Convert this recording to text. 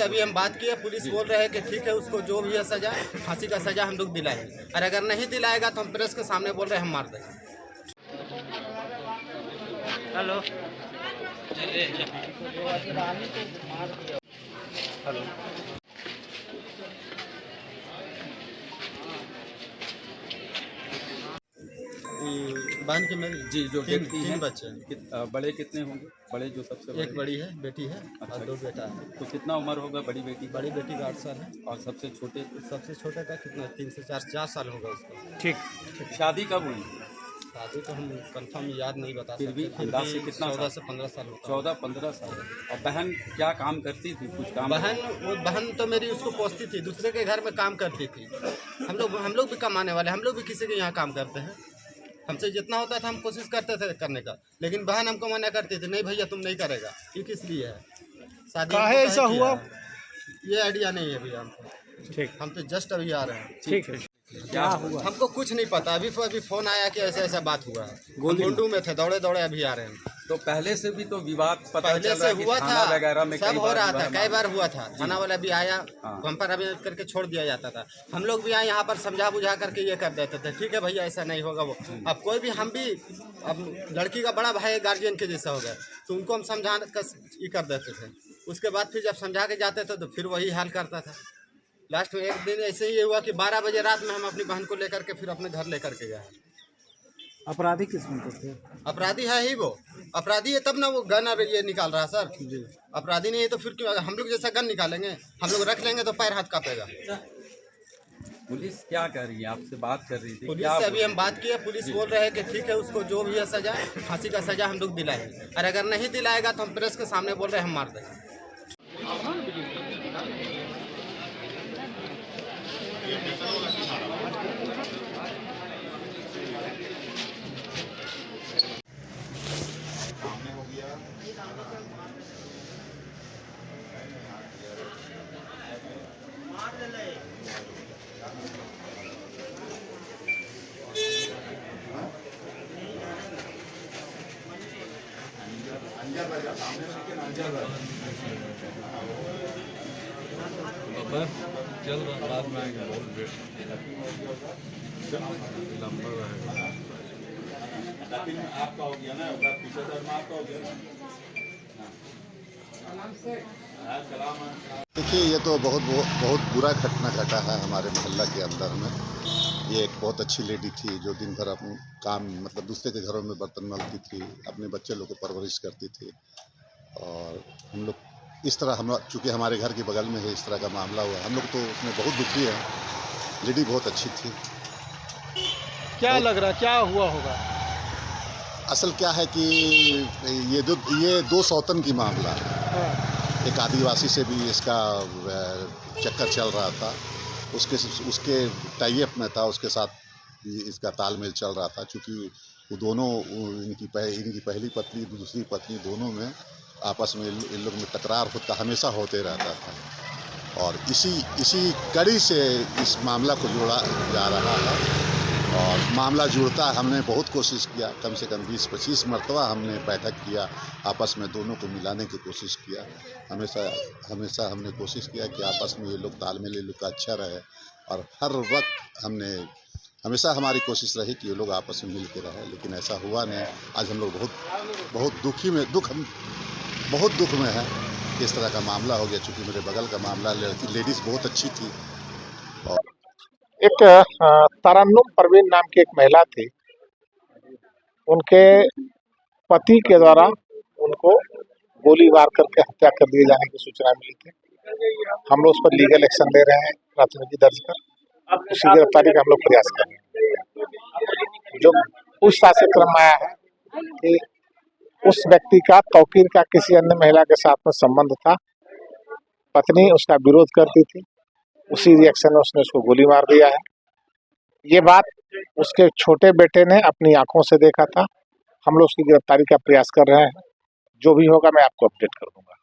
से अभी हम बात किए, पुलिस बोल रहे हैं कि ठीक है, उसको जो भी है सजा, फांसी का सजा हम लोग दिलाएंगे, और अगर नहीं दिलाएगा तो हम प्रेस के सामने बोल रहे हैं हम मार देंगे। हेलो हेलो बहन की मेरी जी, जो व्यक्ति तीन हैं बच्चे हैं। बड़े कितने होंगे? बड़े जो सबसे बड़े एक बड़ी है, बेटी है, अच्छा। और 2 बेटा है। तो कितना उम्र होगा बड़ी बेटी का? बड़ी बेटी का 8 साल है, और सबसे छोटे? सबसे छोटे का कितना 3 से 4 साल होगा उसका। ठीक। शादी कब हुई? शादी तो हम कंफर्म याद नहीं बता फिर भी सकते, अंदाज से कितना 14 साल? से 15 साल होगा। 14-15 साल। और बहन क्या काम करती थी? कुछ काम? बहन तो मेरी उसको पोसती थी, दूसरे के घर में काम करती थी। हम लोग भी कमाने वाले, हम लोग भी किसी के यहाँ काम करते हैं। हमसे जितना होता था हम कोशिश करते थे करने का, लेकिन बहन हमको मना करती थी, नहीं भैया तुम नहीं करेगा। ये किस लिए है? शादी काहे ऐसा हुआ? ये आइडिया नहीं है भैया हमको। ठीक। हम तो जस्ट अभी आ रहे हैं। ठीक है। क्या हुआ? हमको कुछ नहीं पता, अभी फोन आया कि ऐसा ऐसा बात हुआ है। गोंडू में थे, दौड़े दौड़े अभी आ रहे हैं। तो पहले से भी तो विवाद पता पहले चल से रहा है कि हुआ थाना था, वगैरह में सब हो रहा था, कई बार हुआ था। जी। थाना वाला भी आया, हाँ। हम पर अभी करके छोड़ दिया जाता था। हम लोग भी आए यहाँ पर समझा बुझा करके ये कर देते थे, ठीक है भैया ऐसा नहीं होगा वो। अब कोई भी, हम भी अब लड़की का बड़ा भाई गार्जियन के जैसा हो गया, तो उनको हम समझा कर ये कर देते थे। उसके बाद फिर जब समझा के जाते थे तो फिर वही हाल करता था। लास्ट में एक दिन ऐसे ही हुआ कि 12 बजे रात में हम अपनी बहन को लेकर के फिर अपने घर लेकर के गए। अपराधी किस्म के थे? अपराधी है ही वो, अपराधी है तब ना वो गन और ये निकाल रहा है सर। जी। अपराधी नहीं है तो फिर क्यों? हम लोग जैसा गन निकालेंगे, हम लोग रख लेंगे तो पैर हाथ कांपेगा। पुलिस क्या कर रही है? आपसे बात कर रही थी? पुलिस क्या से अभी हम बात किए, पुलिस बोल रहे हैं कि ठीक है, उसको जो भी है सजा, फांसी का सजा हम लोग दिलाएंगे, और अगर नहीं दिलाएगा तो हम प्रेस के सामने बोल रहे हैं हम मार देंगे। चल रहा, बाद में आएंगे, बहुत वेट लंबा रहेगा। आपका हो गया ना, पीछे दर में आपका हो गया ना। देखिए, ये तो बहुत बुरा घटना घटा है हमारे मोहल्ला के अंदर में। ये एक बहुत अच्छी लेडी थी जो दिन भर अपने काम, मतलब दूसरे के घरों में बर्तन मलती थी, अपने बच्चे लोग को परवरिश करती थी। और हम लोग इस तरह, हम लोग चूँकि हमारे घर के बगल में है, इस तरह का मामला हुआ, हम लोग तो उसमें बहुत दुखी हैं। लेडी बहुत अच्छी थी। क्या लग रहा, क्या हुआ होगा? असल क्या है कि ये दो सौतन की मामला है। एक आदिवासी से भी इसका चक्कर चल रहा था, उसके टाई अप में था, उसके साथ भी इसका तालमेल चल रहा था। चूँकि वो दोनों, इनकी पहली पत्नी दूसरी पत्नी, दोनों में आपस में इन लोग में तकरार हमेशा होते रहता था। और इसी कड़ी से इस मामला को जोड़ा जा रहा है। और मामला जुड़ता है, हमने बहुत कोशिश किया, कम से कम 20-25 मरतबा हमने बैठक किया, आपस में दोनों को मिलाने की कोशिश किया। हमेशा हमने कोशिश किया कि आपस में ये लोग तालमेल ये लोग का अच्छा रहे। और हर वक्त हमेशा हमारी कोशिश रही कि ये लोग आपस में मिल के रहे, लेकिन ऐसा हुआ नहीं। आज हम लोग बहुत दुख में है कि इस तरह का मामला हो गया। चूँकि मेरे बगल का मामला, लेडीज़ बहुत अच्छी थी। और एक तरन्नुम परवीन नाम की एक महिला थी, उनके पति के द्वारा उनको गोली मार करके हत्या कर दिए जाने की सूचना मिली थी। हम लोग उस पर लीगल एक्शन ले रहे हैं, प्राथमिकी दर्ज कर उसकी गिरफ्तारी का हम लोग प्रयास कर रहे हैं। जो पूछताछ से क्रम आया है कि उस व्यक्ति का तौकीर का किसी अन्य महिला के साथ में संबंध था, पत्नी उसका विरोध करती थी, उसी रिएक्शन में उसने उसको गोली मार दिया है। ये बात उसके छोटे बेटे ने अपनी आंखों से देखा था। हम लोग उसकी गिरफ्तारी का प्रयास कर रहे हैं। जो भी होगा मैं आपको अपडेट कर दूंगा।